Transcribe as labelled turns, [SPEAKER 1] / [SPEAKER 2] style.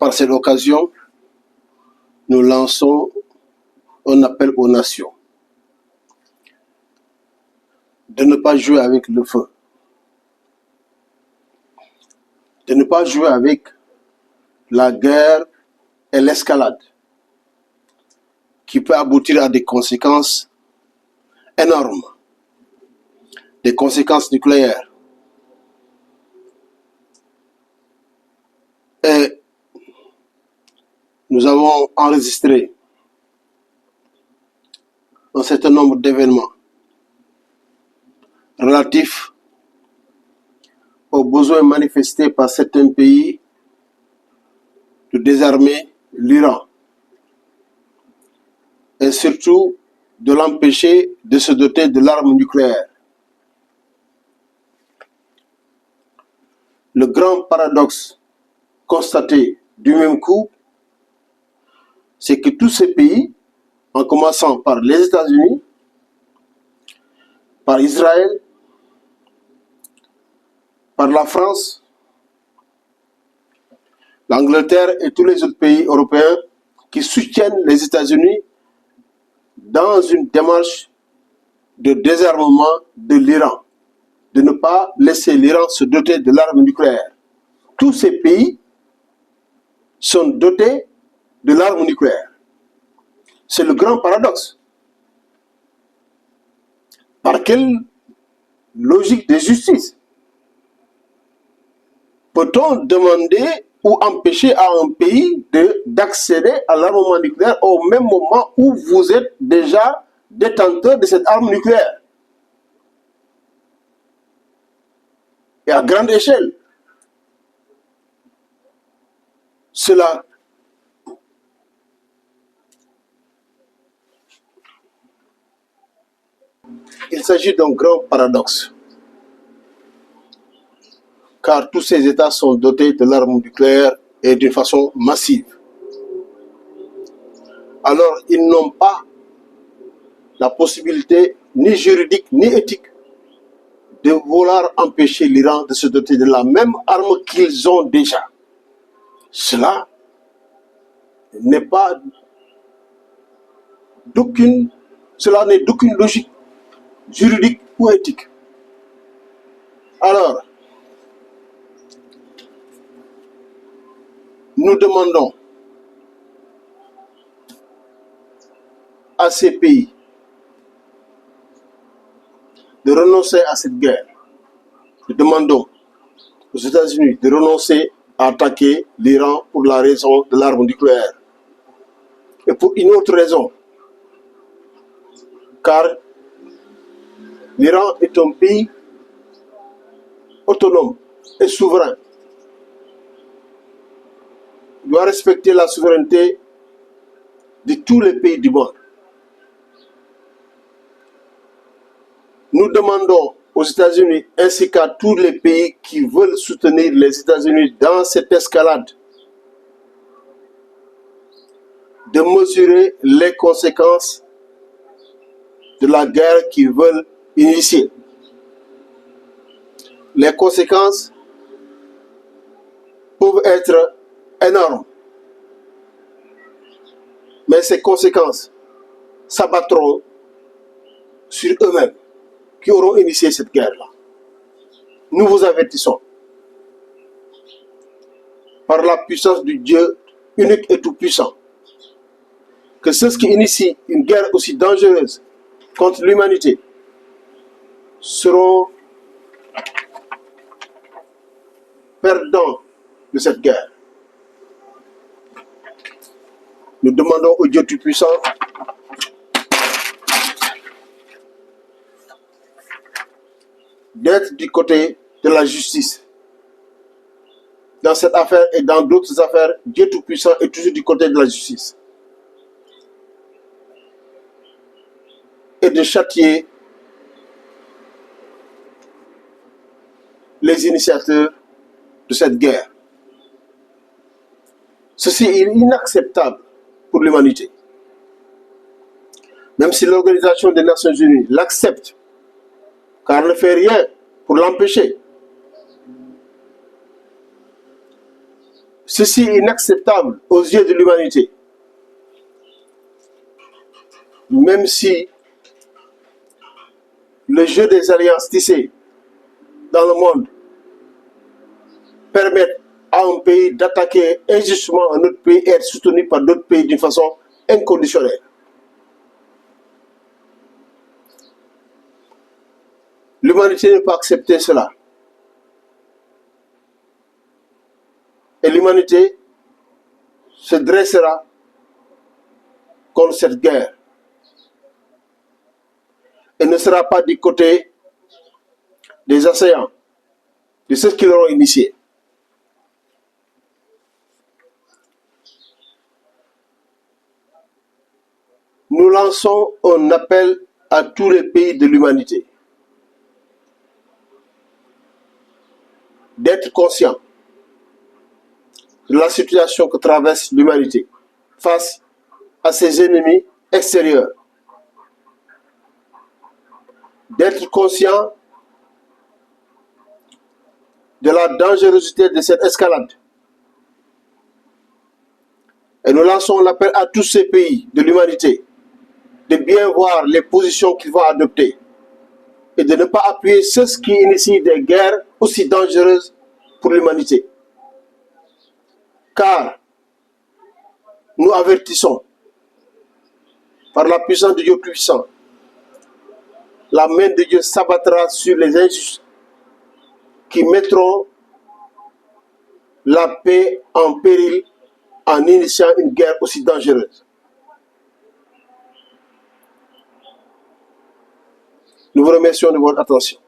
[SPEAKER 1] Par cette occasion, nous lançons un appel aux nations de ne pas jouer avec le feu, de ne pas jouer avec la guerre et l'escalade qui peut aboutir à des conséquences énormes, des conséquences nucléaires. Et nous avons enregistré un certain nombre d'événements relatifs aux besoins manifestés par certains pays de désarmer l'Iran et surtout de l'empêcher de se doter de l'arme nucléaire. Le grand paradoxe constaté du même coup, c'est que tous ces pays, en commençant par les États-Unis, par Israël, par la France, l'Angleterre et tous les autres pays européens qui soutiennent les États-Unis dans une démarche de désarmement de l'Iran, de ne pas laisser l'Iran se doter de l'arme nucléaire. Tous ces pays sont dotés de l'arme nucléaire. C'est le grand paradoxe. Par quelle logique de justice peut-on demander ou empêcher à un pays d'accéder à l'armement nucléaire au même moment où vous êtes déjà détenteur de cette arme nucléaire? Et à grande échelle. Cela il s'agit d'un grand paradoxe. Car tous ces États sont dotés de l'arme nucléaire et d'une façon massive. Alors, ils n'ont pas la possibilité, ni juridique, ni éthique, de vouloir empêcher l'Iran de se doter de la même arme qu'ils ont déjà. Cela n'est pas d'aucune logique juridique ou éthique. Alors, nous demandons à ces pays de renoncer à cette guerre. Nous demandons aux États-Unis de renoncer à attaquer l'Iran pour la raison de l'arme nucléaire. Et pour une autre raison. Car l'Iran est un pays autonome et souverain. Il doit respecter la souveraineté de tous les pays du monde. Nous demandons aux États-Unis ainsi qu'à tous les pays qui veulent soutenir les États-Unis dans cette escalade de mesurer les conséquences de la guerre qu'ils veulent initier. Les conséquences peuvent être énormes. Mais ces conséquences s'abattront sur eux-mêmes qui auront initié cette guerre-là. Nous vous avertissons par la puissance du Dieu unique et tout-puissant que ceux qui initient une guerre aussi dangereuse contre l'humanité seront perdants de cette guerre. Nous demandons au Dieu tout-puissant d'être du côté de la justice. Dans cette affaire et dans d'autres affaires, Dieu tout-puissant est toujours du côté de la justice. Et de châtier les initiateurs de cette guerre. Ceci est inacceptable pour l'humanité. Même si l'Organisation des Nations Unies l'accepte, car elle ne fait rien pour l'empêcher. Ceci est inacceptable aux yeux de l'humanité. Même si le jeu des alliances tissées dans le monde permettent à un pays d'attaquer injustement un autre pays et être soutenu par d'autres pays d'une façon inconditionnelle. L'humanité ne peut accepter cela. Et l'humanité se dressera contre cette guerre. Et ne sera pas du côté des assaillants, de ceux qui l'auront initié. Nous lançons un appel à tous les pays de l'humanité d'être conscients de la situation que traverse l'humanité face à ses ennemis extérieurs, d'être conscients de la dangerosité de cette escalade. Et nous lançons l'appel à tous ces pays de l'humanité de bien voir les positions qu'ils vont adopter et de ne pas appuyer ceux qui initient des guerres aussi dangereuses pour l'humanité. Car nous avertissons, par la puissance de Dieu puissant, la main de Dieu s'abattra sur les injustes qui mettront la paix en péril en initiant une guerre aussi dangereuse. Nous vous remercions de votre attention.